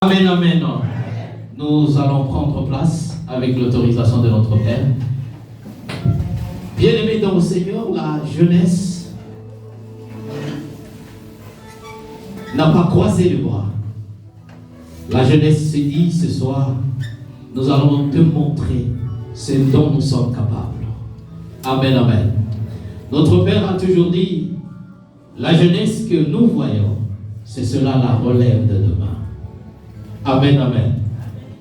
Amen, amen. Nous allons prendre place avec l'autorisation de notre Père. Bien-aimés dans le Seigneur, la jeunesse n'a pas croisé les bras. La jeunesse s'est dit ce soir, nous allons te montrer ce dont nous sommes capables. Amen, amen. Notre Père a toujours dit, la jeunesse que nous voyons, c'est cela la relève de demain. Amen, amen.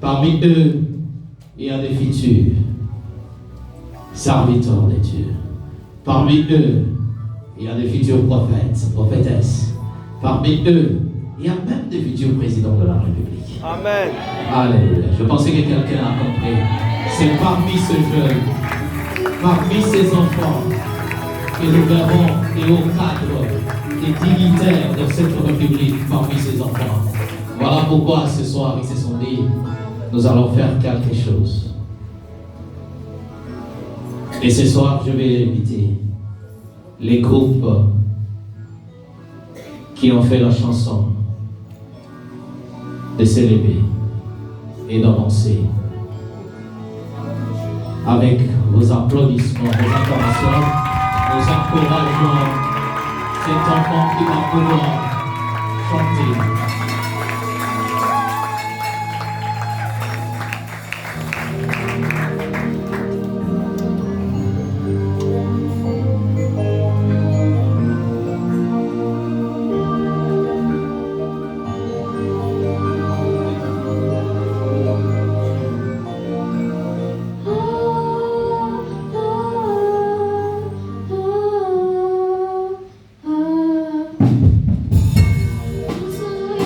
Parmi eux, il y a des futurs serviteurs de Dieu. Parmi eux, il y a des futurs prophètes, prophétesses. Parmi eux, il y a même des futurs présidents de la République. Amen. Alléluia. Je pensais que quelqu'un a compris. C'est parmi ces jeunes, parmi ces enfants, que nous verrons des hauts cadres, des dignitaires de cette République parmi ces enfants. Voilà pourquoi ce soir, ils se sont dit, nous allons faire quelque chose. Et ce soir, je vais inviter les groupes qui ont fait la chanson de s'élever et d'avancer avec vos applaudissements, vos acclamations, nous encourageons cet enfant qui va pouvoir chanter.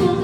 Oh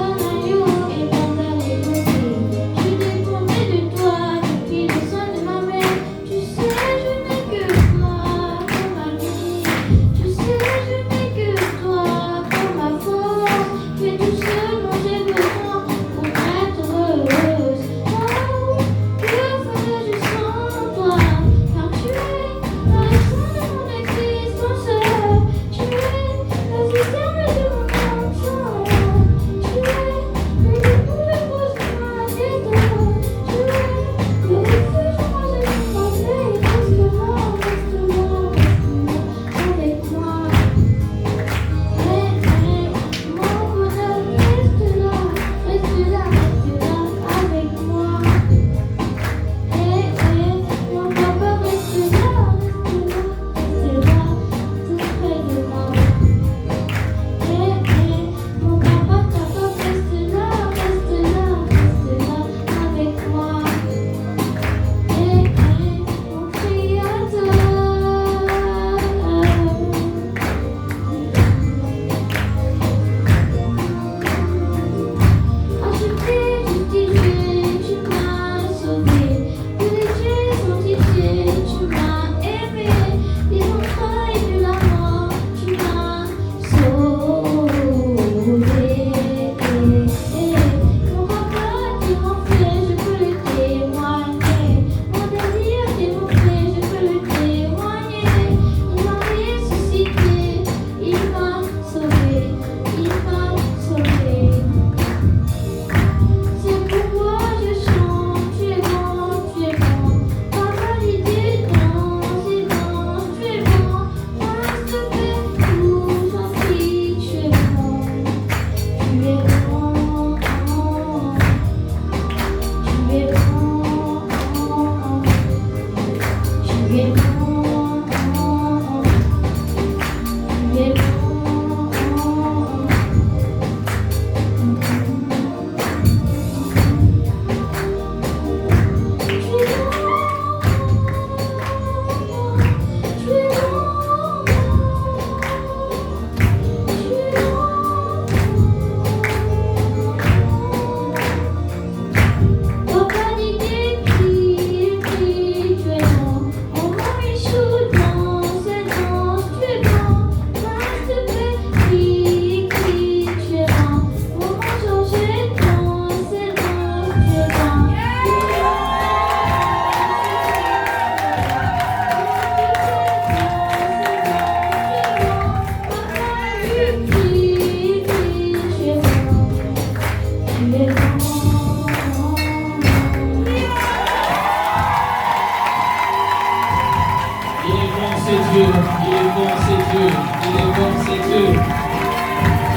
Il est bon, c'est Dieu. Il est bon, c'est Dieu.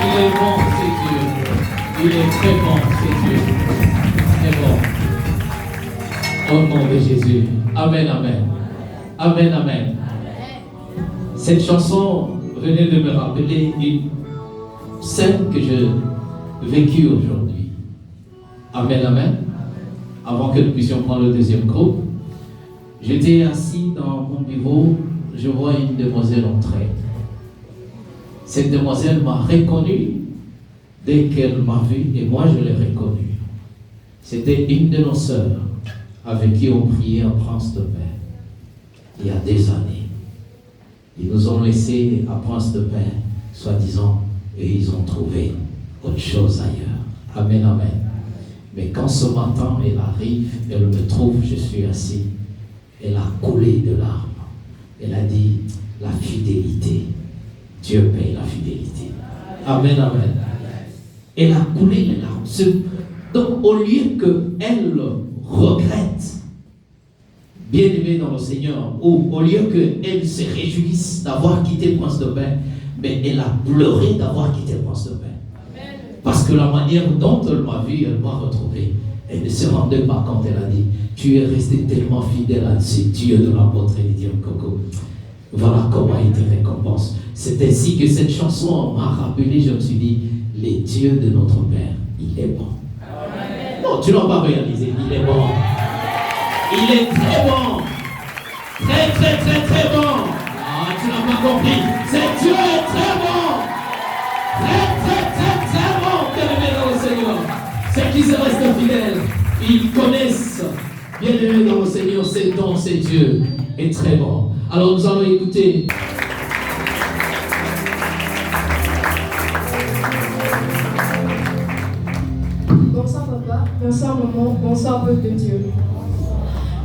Il est bon, c'est Dieu. Il est très bon, c'est Dieu. Très bon. Au nom de Jésus. Amen, amen. Amen, amen. Cette chanson venait de me rappeler une scène que j'ai vécue aujourd'hui. Amen, amen. Avant que nous puissions prendre le deuxième groupe, j'étais assis dans mon bureau. Je vois une demoiselle entrer. Cette demoiselle m'a reconnu dès qu'elle m'a vu et moi je l'ai reconnue. C'était une de nos sœurs avec qui on priait à Prince de Paix il y a des années. Ils nous ont laissés à Prince de Paix, soi-disant, et ils ont trouvé autre chose ailleurs. Amen, amen. Mais quand ce matin elle arrive, elle me trouve, je suis assis, elle a coulé de larmes. Elle a dit, la fidélité, Dieu paye la fidélité. Amen, amen. Elle a coulé les larmes. Donc, au lieu qu'elle regrette, bien-aimée dans le Seigneur, ou au lieu qu'elle se réjouisse d'avoir quitté Prince de Paix, mais elle a pleuré d'avoir quitté Prince de Paix. Parce que la manière dont elle m'a vu, elle m'a retrouvé. Elle ne se rendait pas compte, elle a dit, tu es resté tellement fidèle à ce Dieu de l'apôtre Lydia Coco. Voilà comment il te récompense. C'est ainsi que cette chanson m'a rappelé, je me suis dit, les dieux de notre Père, il est bon. Amen. Non, tu n'as pas réalisé, il est bon. Il est très bon. Très, très, très, très bon. Ah, tu n'as pas compris. C'est Dieu est très bon. Très, très, très, très bon. Bien-aimé dans le Seigneur. Ceux qui se restent fidèles, ils connaissent. Bien-aimé dans le Seigneur, c'est don, c'est Dieu est très bon. Alors nous allons écouter. Bonsoir papa, bonsoir maman, bonsoir peuple de Dieu.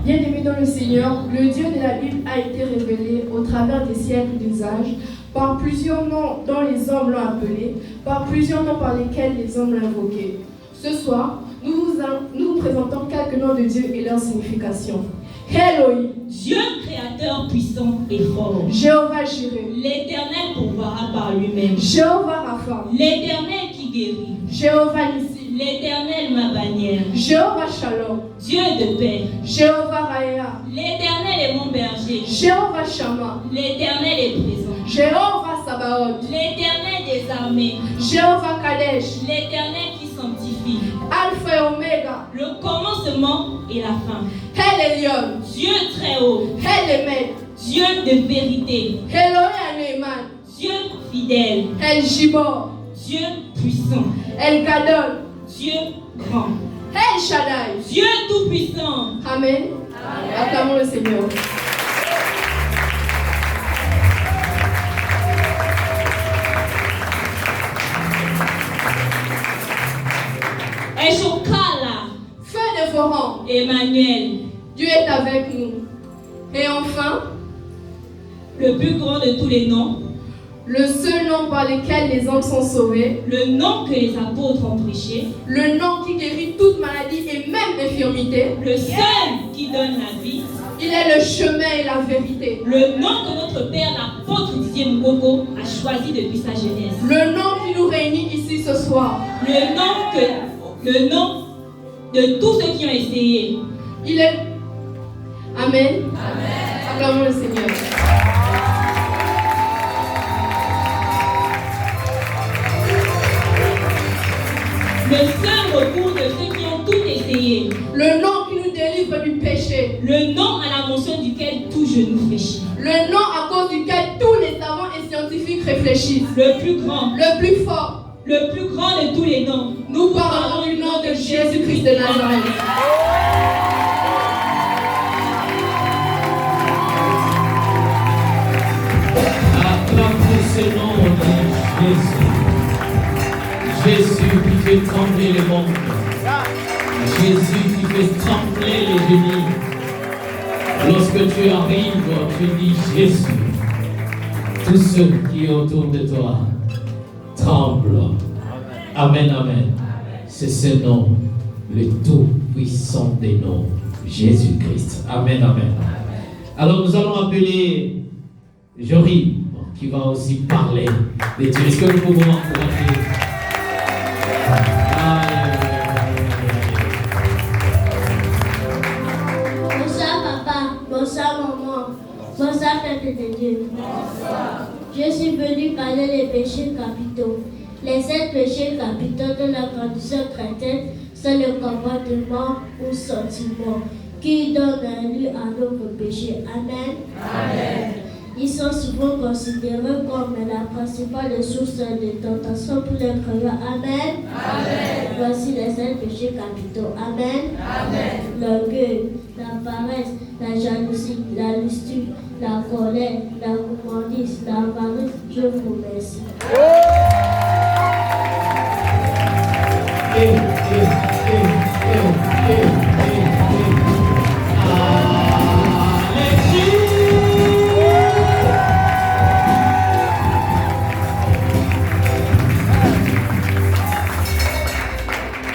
Bien-aimé dans le Seigneur, le Dieu de la Bible a été révélé au travers des siècles des âges, par plusieurs noms dont les hommes l'ont appelé, par plusieurs noms par lesquels les hommes l'ont invoqué. Ce soir, nous vous présentons quelques noms de Dieu et leur signification. Elohim, Dieu créateur puissant et fort. Jéhovah Jireh, L'Éternel pourvoira par lui-même. Jéhovah Rapha, L'Éternel qui guérit. Jéhovah Nissi, L'Éternel ma bannière. Jéhovah Shalom, Dieu de paix. Jéhovah Raïa, L'Éternel est mon berger. Jéhovah Shammah, L'Éternel est présent. Jéhovah Sabaoth, L'Éternel des armées. Jéhovah Kadesh, L'Éternel qui sanctifie. Alpha et Oméga, Le commencement et la fin. El Elyon, Dieu très haut. El Emed, Dieu de vérité. Elohim Neman, Dieu fidèle. El Jibor, Dieu puissant. El Gadol, Dieu grand. El Shaddai. Dieu tout-puissant. Amen. Acclamons le Seigneur. Eshokala. Feu de Foran, Emmanuel. Dieu est avec nous. Et enfin, Le plus grand de tous les noms. le seul nom par lequel les hommes sont sauvés, Le nom que les apôtres ont prêché. le nom qui guérit toute maladie et même infirmité. Le seul qui donne la vie. Il est le chemin et la vérité. Le nom que notre père, l'apôtre Didier Mukoko, a choisi depuis sa jeunesse. Le nom qui nous réunit ici ce soir. Le nom de tous ceux qui ont essayé. Il est... Amen. Acclamons le Seigneur. Le seul recours de ceux qui ont tout essayé. Le nom qui nous délivre du péché. Le nom à la mention duquel tout genou fléchit. Le nom à cause duquel tous les savants et scientifiques réfléchissent. Le plus grand. Le plus fort. Le plus grand de tous les noms. Nous parlons du nom de Jésus-Christ de Nazareth. Acclamez ce nom de Jésus. Jésus qui fait trembler les mondes. Jésus qui fait trembler les génies. Lorsque tu arrives, tu dis Jésus. Tous ceux qui sont autour de toi tremblent. Amen, amen. c'est ce nom, le tout-puissant des noms, Jésus-Christ. Amen, amen. Alors nous allons appeler Jory, qui va aussi parler de Dieu. Est-ce que nous pouvons encourager? Bonsoir papa, bonsoir maman, bonsoir Père de Dieu. Bonsoir. Je suis venu parler des péchés capitaux. Les 7 péchés capitaux de la condition chrétienne sont le comportement ou sentiment qui donne un lieu à notre péché. Amen. Amen. Ils sont souvent considérés comme la principale source de tentation pour les croyants. Amen. Amen. Voici les 5 péchés capitaux. Amen. Amen. L'orgueil, la paresse, la jalousie, la lustre, la colère, la gourmandise, l'avarice. Je vous remercie.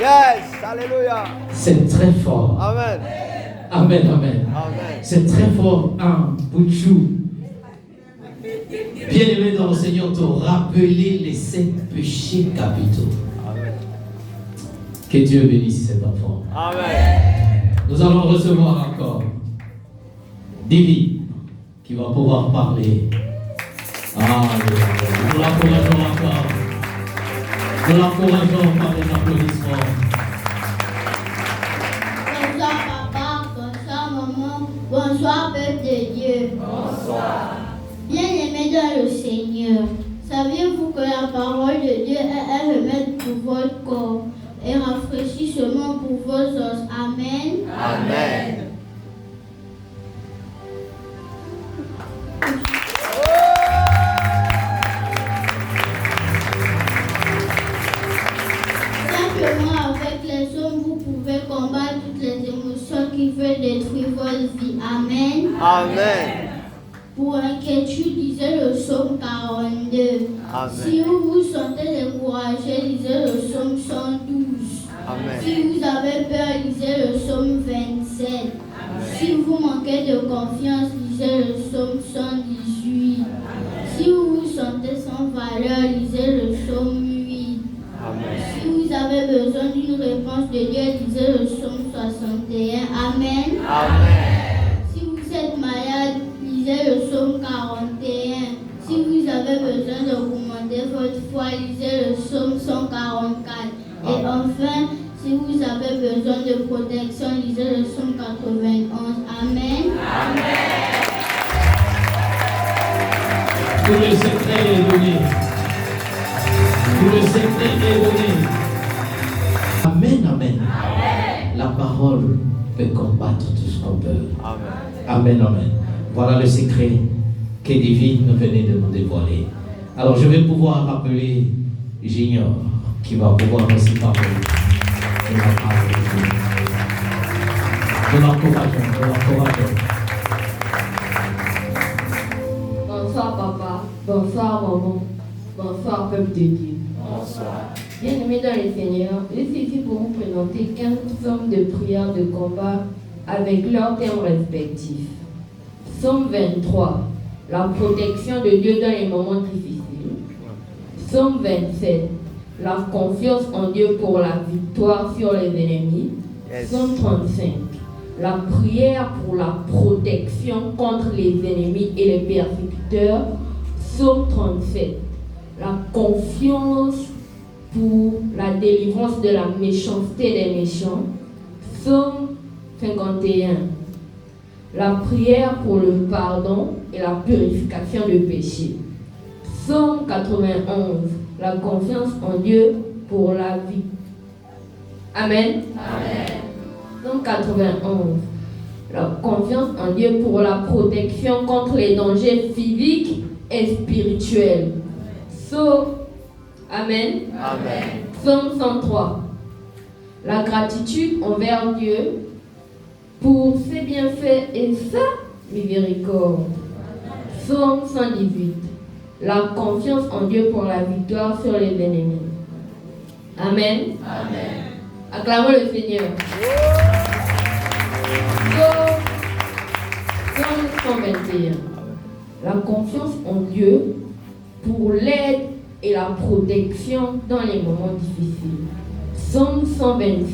Yes, alléluia. C'est très fort. Amen. Amen, amen. Amen. C'est très fort, hein, Bouchou. Bien-aimé dans le Seigneur, te rappeler les 7 péchés capitaux. Amen. Que Dieu bénisse cet enfant. Amen. Nous allons recevoir encore David qui va pouvoir parler. Nous l'encourageons encore. Nous l'encourageons par les applaudissements. Bonsoir papa, bonsoir maman, bonsoir peuple de Dieu. Bonsoir. Bien-aimés dans le Seigneur, saviez-vous que la parole de Dieu est un remède pour votre corps et rafraîchissement pour vos os? Amen. Amen. Simplement avec les hommes, vous pouvez combattre toutes les émotions qui veulent détruire votre vie. Amen. Amen. Pour inquiétude, lisez le psaume 42. Amen. Si vous vous sentez découragé, lisez le psaume 112. Amen. Si vous avez peur, lisez le psaume 27. Si vous manquez de confiance, lisez le psaume 118. Si vous vous sentez sans valeur, lisez le psaume 8. Amen. Si vous avez besoin d'une réponse de Dieu, lisez le psaume 61. Amen. Amen. Si vous êtes malade, lisez le psaume 41. Si vous avez besoin d'augmenter votre foi, lisez le psaume 144. Et enfin, si vous avez besoin de protection, lisez le psaume 91. Amen. Amen. Tout le secret est donné. Tout le secret est donné. Amen, amen. La parole peut combattre tout ce qu'on peut. Amen. Amen, amen. Voilà le secret que David venait de nous dévoiler. Alors je vais pouvoir appeler Junior qui va pouvoir aussi parler de la parole de Dieu. Nous l'encourageons, nous l'encourageons. Bonsoir papa, bonsoir maman, bonsoir peuple de Dieu. Bonsoir. Bien-aimés dans le Seigneur, je suis ici pour vous présenter 15 psaumes de prière de combat avec leurs thèmes respectifs. Psaume 23, la protection de Dieu dans les moments difficiles. Psaume 27, la confiance en Dieu pour la victoire sur les ennemis. Yes. Psaume 35, la prière pour la protection contre les ennemis et les persécuteurs. Psaume 37, la confiance pour la délivrance de la méchanceté des méchants. Psaume 51, la prière pour le pardon et la purification du péché. Psaume 91, la confiance en Dieu pour la vie. Amen. Amen. Psaume 91, la confiance en Dieu pour la protection contre les dangers physiques et spirituels. Amen. Amen. Psaume 103, la gratitude envers Dieu pour ses bienfaits et sa miséricorde. Psaume 118, la confiance en Dieu pour la victoire sur les ennemis. Amen. Amen. Acclamons le Seigneur. Psaume 121. La confiance en Dieu pour l'aide et la protection dans les moments difficiles. Psaume 126.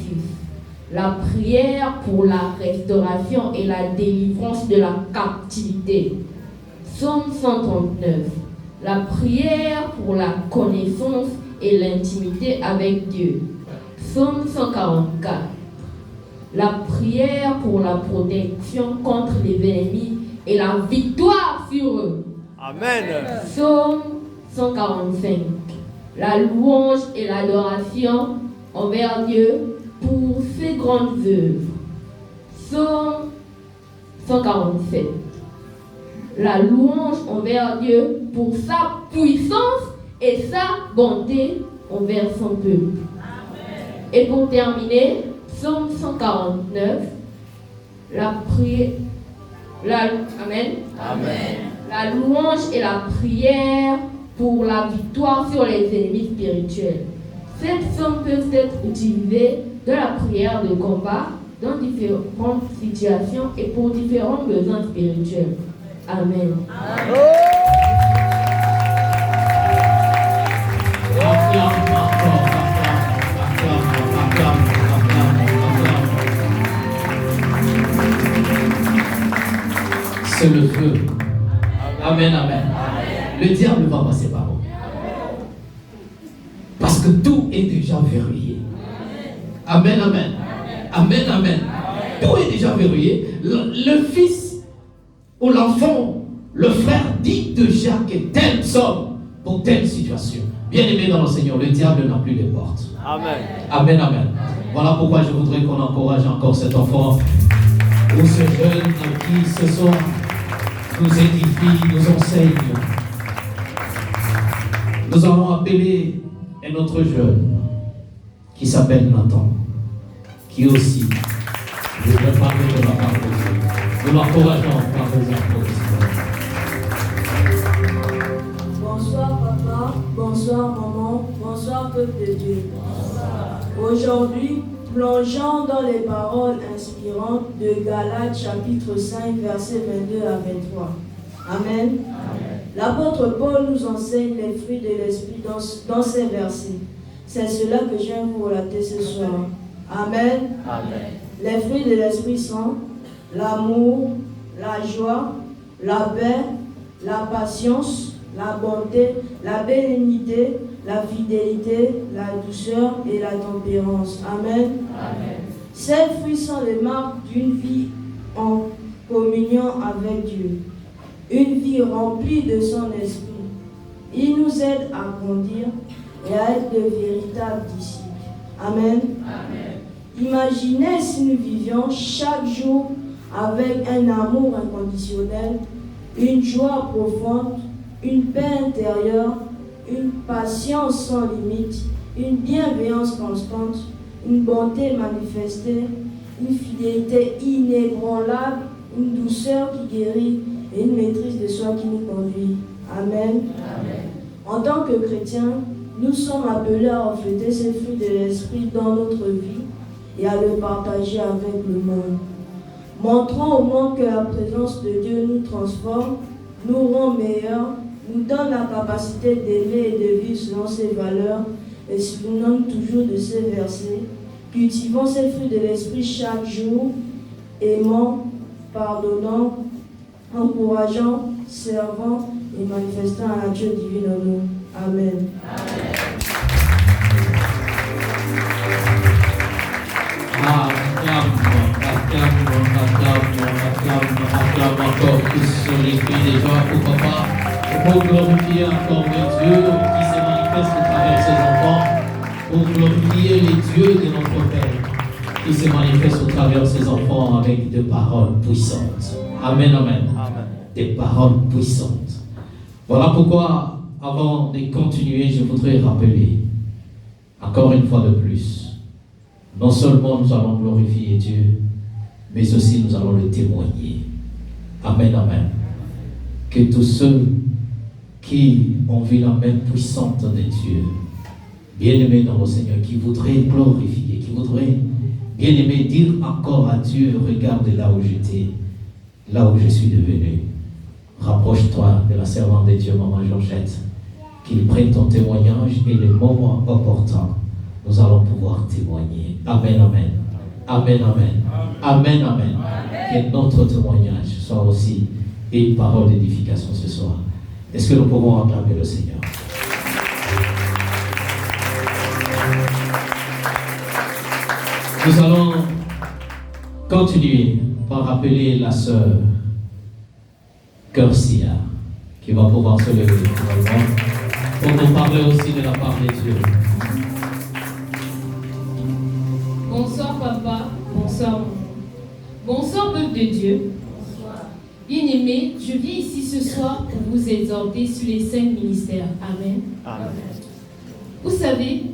La prière pour la restauration et la délivrance de la captivité. Psaume 139. La prière pour la connaissance et l'intimité avec Dieu. Psaume 144. La prière pour la protection contre les ennemis et la victoire sur eux. Amen. Psaume 145. La louange et l'adoration envers Dieu pour ses grandes œuvres. Psaume 147. La louange envers Dieu pour sa puissance et sa bonté envers son peuple. Et pour terminer, Psaume 149, la prière, Amen. Amen. La louange et la prière pour la victoire sur les ennemis spirituels. Ces psaumes peuvent être utilisés dans la prière de combat, dans différentes situations et pour différents besoins spirituels. Amen. C'est le feu. Amen, amen. Le diable va passer par vous. Parce que tout est déjà verrouillé. Amen, amen. Amen, amen. Tout est déjà verrouillé. Le fils ou l'enfant, le frère dit déjà que telle somme pour telle situation. Bien-aimé dans le Seigneur, le diable n'a plus de portes. Amen. Amen, amen. Voilà pourquoi je voudrais qu'on encourage encore cet enfant ou ce jeune qui ce soir nous édifie, nous enseigne. Nous allons appeler un autre jeune qui s'appelle Nathan, qui aussi voudrait parler de la parole de Dieu. Nous l'encourageons par des applaudissements. Bonsoir papa, bonsoir maman, bonsoir peuple de Dieu. Aujourd'hui, plongeons dans les paroles inspirantes de Galates chapitre 5 versets 22 à 23. Amen. L'apôtre Paul nous enseigne les fruits de l'esprit dans ces versets. C'est cela que je viens vous relater ce soir. Amen. Les fruits de l'esprit sont l'amour, la joie, la paix, la patience, la bonté, la bénignité, la fidélité, la douceur et la tempérance. Amen. Ces fruits sont les marques d'une vie en communion avec Dieu, une vie remplie de son esprit. Il nous aide à grandir et à être de véritables disciples. Amen. Imaginez si nous vivions chaque jour avec un amour inconditionnel, une joie profonde, une paix intérieure, une patience sans limite, une bienveillance constante, une bonté manifestée, une fidélité inébranlable, une douceur qui guérit et une maîtrise de soi qui nous conduit. Amen. En tant que chrétiens, nous sommes appelés à refléter ces fruits de l'esprit dans notre vie et à le partager avec le monde. Montrons au monde que la présence de Dieu nous transforme, nous rend meilleurs, nous donne la capacité d'aimer et de vivre selon ses valeurs et souvenons toujours de ces versets. Cultivons ces fruits de l'esprit chaque jour, aimant, pardonnant, encourageant, servant et manifestant la nature divine en nous. Amen. Acclame encore tous sur les cris des gens pour papa, pour glorifier encore le Dieu qui se manifeste au travers de ses enfants, pour glorifier les dieux de notre Père qui se manifeste au travers de ses enfants avec des paroles puissantes. Amen, amen. Des paroles puissantes. Voilà pourquoi, avant de continuer, je voudrais rappeler, encore une fois de plus, non seulement nous allons glorifier Dieu, mais aussi nous allons le témoigner. Amen, amen. Que tous ceux qui ont vu la main puissante de Dieu, bien-aimés dans le Seigneur, qui voudraient glorifier, qui voudrais, bien aimé, dire encore à Dieu, regarde là où j'étais, là où je suis devenu. Rapproche-toi de la servante de Dieu, maman Georgette, qu'il prenne ton témoignage et le moment opportun, nous allons pouvoir témoigner. Amen, amen. Amen, amen. Amen, amen. Que notre témoignage soit aussi une parole d'édification ce soir. Est-ce que nous pouvons acclamer le Seigneur? Nous allons continuer par appeler la sœur Cursia, qui va pouvoir se lever pour nous parler aussi de la part de Dieu. Bonsoir papa, bonsoir maman. Bonsoir peuple de Dieu. Bien-aimés, je viens ici ce soir pour vous exhorter sur les 5 ministères. Amen. Amen. Vous savez,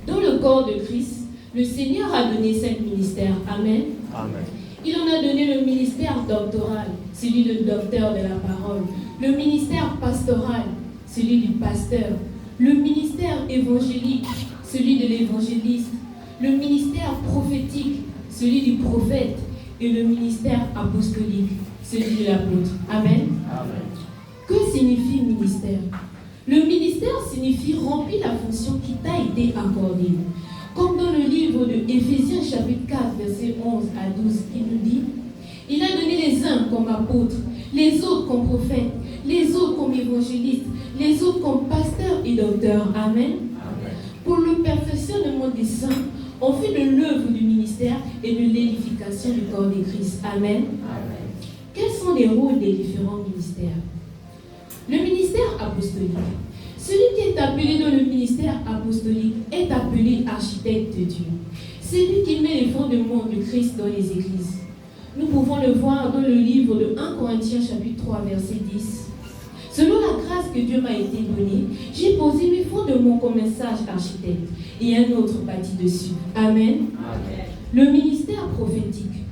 dans le corps de Christ, le Seigneur a donné 5 ministères. Amen. Amen. Il en a donné le ministère doctoral, celui de docteur de la parole, le ministère pastoral, celui du pasteur, le ministère évangélique, celui de l'évangéliste, le ministère prophétique, celui du prophète, et le ministère apostolique, celui de l'apôtre. Amen. Amen. Que signifie ministère? Le ministère signifie remplir la fonction qui t'a été accordée. Comme dans le livre de Éphésiens chapitre 4, versets 11 à 12, il nous dit: il a donné les uns comme apôtres, les autres comme prophètes, les autres comme évangélistes, les autres comme pasteurs et docteurs. Amen. Amen. Pour le perfectionnement des saints, on fait de l'œuvre du ministère et de l'édification du corps de Christ. Amen. Amen. Quels sont les rôles des différents ministères? Le ministère apostolique. Celui qui est appelé dans le ministère apostolique est appelé architecte de Dieu. C'est lui qui met les fondements de Christ dans les églises. Nous pouvons le voir dans le livre de 1 Corinthiens chapitre 3 verset 10. Selon la grâce que Dieu m'a été donnée, j'ai posé mes fondements comme un sage architecte et un autre bâti dessus. Amen. Amen. Le ministère prophétique.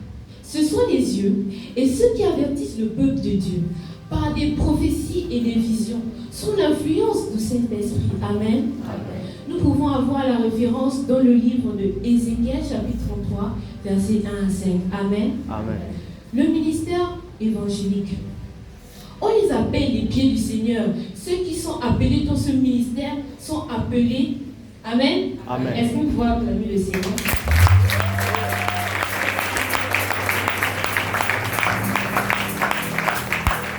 Ce sont les yeux et ceux qui avertissent le peuple de Dieu par des prophéties et des visions sous l'influence du Saint-Esprit. Amen. Amen. Nous pouvons avoir la référence dans le livre de Ézéchiel chapitre 33 versets 1 à 5. Amen. Amen. Le ministère évangélique. On les appelle les pieds du Seigneur. Ceux qui sont appelés dans ce ministère sont appelés. Amen. Amen. Est-ce que vous pouvez acclamer le Seigneur?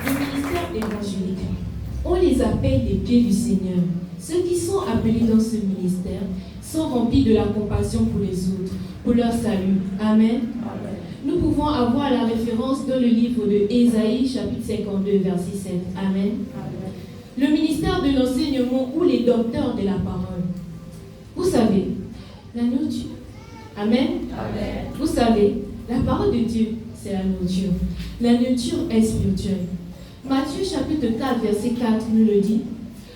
Le ministère évangélique. On les appelle les pieds du Seigneur. Ceux qui sont appelés dans ce ministère sont remplis de la compassion pour les autres, pour leur salut. Amen. Amen. Nous pouvons avoir la référence dans le livre de Ésaïe, chapitre 52, verset 7. Amen. Le ministère de l'enseignement ou les docteurs de la parole. Vous savez, la nourriture. Amen. Amen. Vous savez, la parole de Dieu, c'est la nourriture. La nourriture est spirituelle. Matthieu, chapitre 4, verset 4, nous le dit.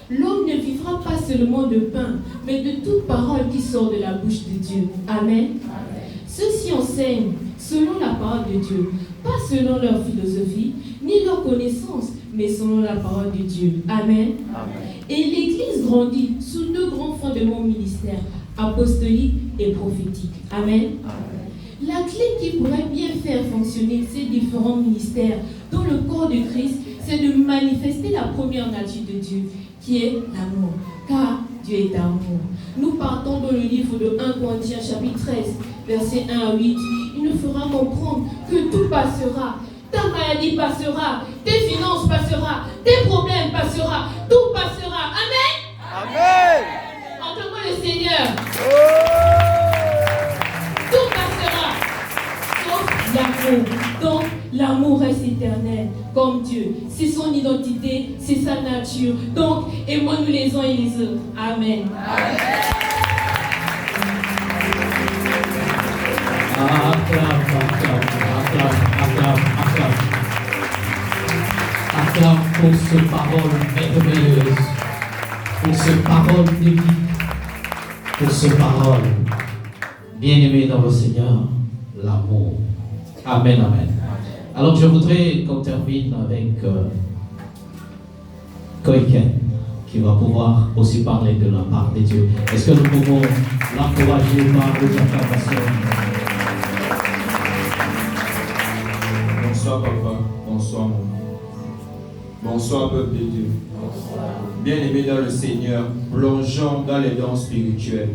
L'homme ne vivra pas seulement de pain, mais de toute parole qui sort de la bouche de Dieu. Amen. Ceux-ci enseignent selon la parole de Dieu, pas selon leur philosophie, ni leur connaissance, mais selon la parole de Dieu. Amen. Amen. Et l'Église grandit sous 2 grands fondements ministères, apostoliques et prophétiques. Amen. Amen. La clé qui pourrait bien faire fonctionner ces différents ministères dans le corps de Christ, c'est de manifester la première nature de Dieu, qui est l'amour. Car Dieu est amour. Nous partons dans le livre de 1 Corinthiens chapitre 13, versets 1 à 8. Il nous fera comprendre que tout passera. Ta maladie passera, tes finances passera, tes problèmes passera, tout passera. Amen. Amen. Entendons le Seigneur. Oh. Tout passera, sauf l'amour. Donc, l'amour reste éternel, comme Dieu. C'est son identité, c'est sa nature. Donc, aimons-nous les uns et les autres. Amen. Acclame pour ces paroles merveilleuses, pour ces paroles de vie, pour ces paroles bien-aimées dans le Seigneur, l'amour. Amen, amen. Alors je voudrais qu'on termine avec Koiken, qui qui va pouvoir aussi parler de la part de Dieu. Est-ce que nous pouvons l'encourager par vos acclamations? Bonsoir papa, bonsoir maman. Bonsoir peuple de Dieu. Bien-aimés dans le Seigneur, plongeons dans les dons spirituels.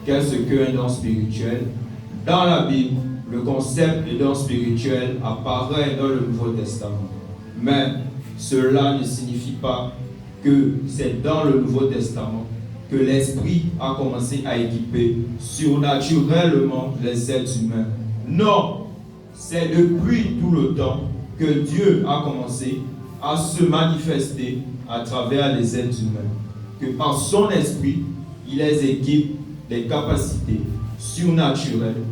Qu'est-ce qu'un don spirituel? Dans la Bible, le concept de don spirituel apparaît dans le Nouveau Testament. Mais cela ne signifie pas que c'est dans le Nouveau Testament que l'Esprit a commencé à équiper surnaturellement les êtres humains. Non, c'est depuis tout le temps que Dieu a commencé à se manifester à travers les êtres humains. Que par son Esprit, il les équipe des capacités surnaturelles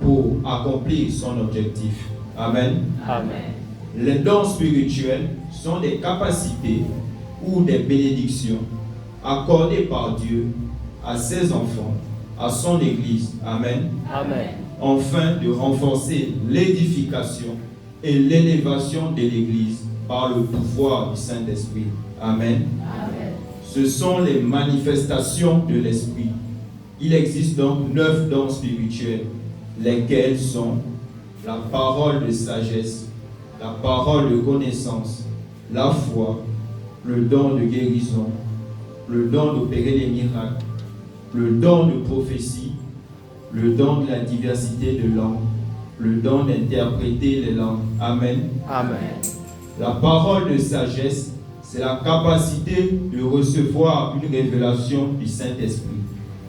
pour accomplir son objectif. Amen. Amen. Les dons spirituels sont des capacités ou des bénédictions accordées par Dieu à ses enfants, à son Église. Amen. Amen. Afin de renforcer l'édification et l'élévation de l'Église par le pouvoir du Saint-Esprit. Amen. Amen. Ce sont les manifestations de l'Esprit. Il existe donc 9 dons spirituels, lesquels sont la parole de sagesse, la parole de connaissance, la foi, le don de guérison, le don d'opérer des miracles, le don de prophétie, le don de la diversité de langues, le don d'interpréter les langues. Amen. Amen. La parole de sagesse, c'est la capacité de recevoir une révélation du Saint-Esprit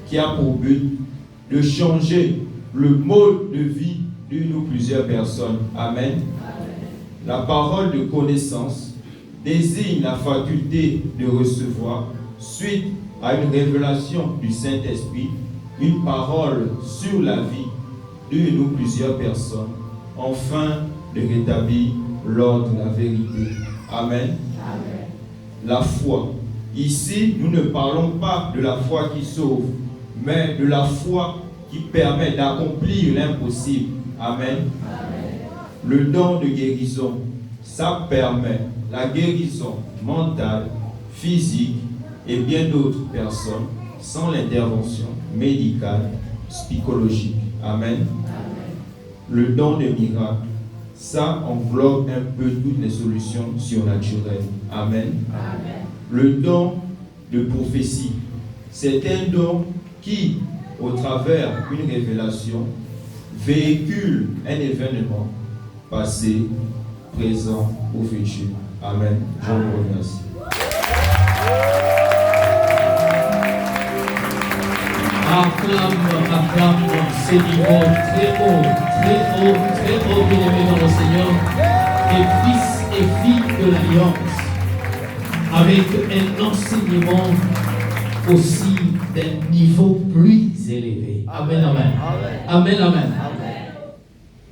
qui a pour but de changer le mode de vie d'une ou plusieurs personnes. Amen. La parole de connaissance désigne la faculté de recevoir, suite à une révélation du Saint-Esprit, une parole sur la vie d'une ou plusieurs personnes, afin de rétablir l'ordre de la vérité. Amen. Amen. La foi. Ici, nous ne parlons pas de la foi qui sauve, mais de la foi qui permet d'accomplir l'impossible. Amen. Le don de guérison, ça permet la guérison mentale, physique et bien d'autres personnes sans l'intervention médicale, psychologique. Amen. Le don de miracle, ça englobe un peu toutes les solutions surnaturelles. Amen. Le don de prophétie, c'est un don qui, au travers d'une révélation, véhicule un événement passé, présent ou futur. Amen. Je vous remercie. Acclame ces niveaux très haut, bien-aimés dans le Seigneur, des fils et filles de l'Alliance, avec un enseignement aussi d'un niveau plus élevé. Amen, amen. Amen, amen.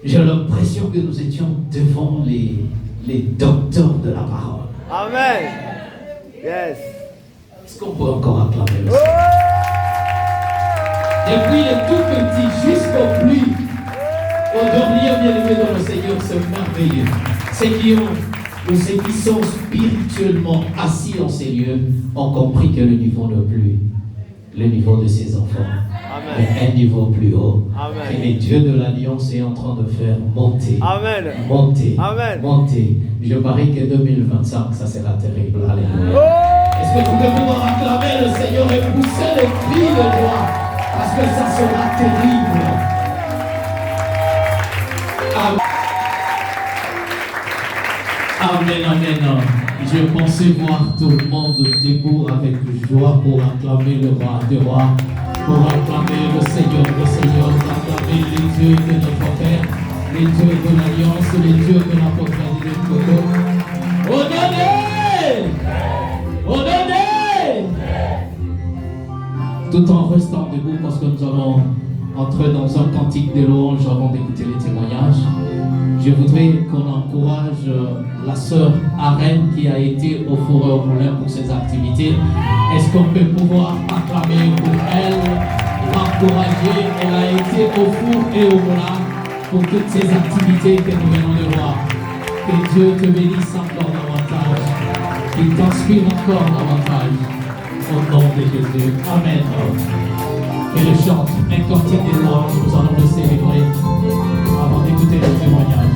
J'ai l'impression que nous étions devant les docteurs de la parole. Amen. Yes. Est-ce qu'on peut encore acclamer le Seigneur? Depuis les tout petits jusqu'au plus au dernier bien-aimé dans le Seigneur, c'est merveilleux. Ceux qui sont spirituellement assis dans ces lieux ont compris que le niveau n'est plus le niveau de ses enfants, mais un niveau plus haut. Amen. Et le Dieu de l'Alliance est en train de faire monter, Amen. monter, Amen. monter. Je parie que 2025, ça sera terrible. Alléluia. Est-ce que vous pouvez pouvoir acclamer le Seigneur et pousser les cris de joie? Parce que ça sera terrible. Amen, amen. Je pensais voir tout le monde debout avec joie pour acclamer le roi des rois, pour acclamer le Seigneur, pour acclamer les dieux de notre Père, les dieux de l'Alliance, les dieux de la paternité de Coco. Honoré! Honoré! Tout en restant debout parce que nous allons entrer dans un cantique de louange avant d'écouter les témoignages. Je voudrais qu'on encourage la sœur Arène qui a été au Fourreur au Moulin pour ses activités. Est-ce qu'on peut pouvoir acclamer pour elle, l'encourager? Elle a été au four et au moulin pour toutes ces activités que nous venons de voir. Que Dieu te bénisse encore davantage, qu'il t'inspire encore davantage. au nom de Jésus. Amen. Et je chante un cantique des louanges. Nous allons le célébrer avant d'écouter le témoignage.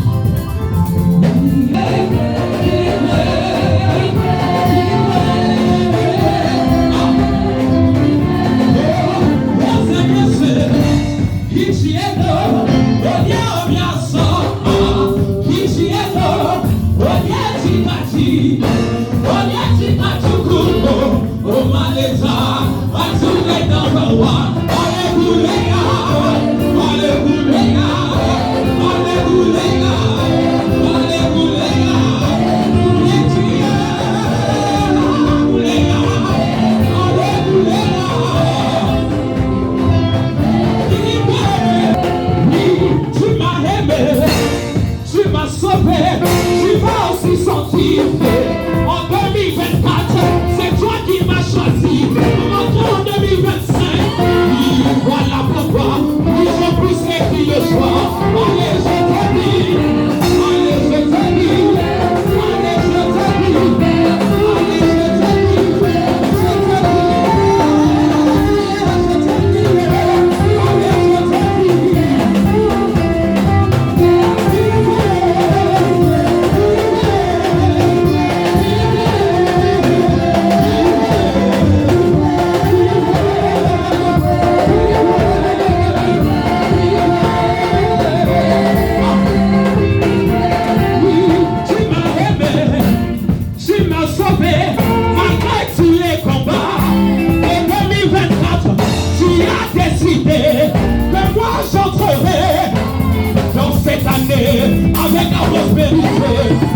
En 2024, c'est toi qui m'as choisi. En 2025, oui, voilà pourquoi. Oui, je pousse les filles de choix. Allez, je te dis. Allez, je te dis. Allez, je te dis. Allez, je te dis. J'entrerai dans cette année avec la prospérité.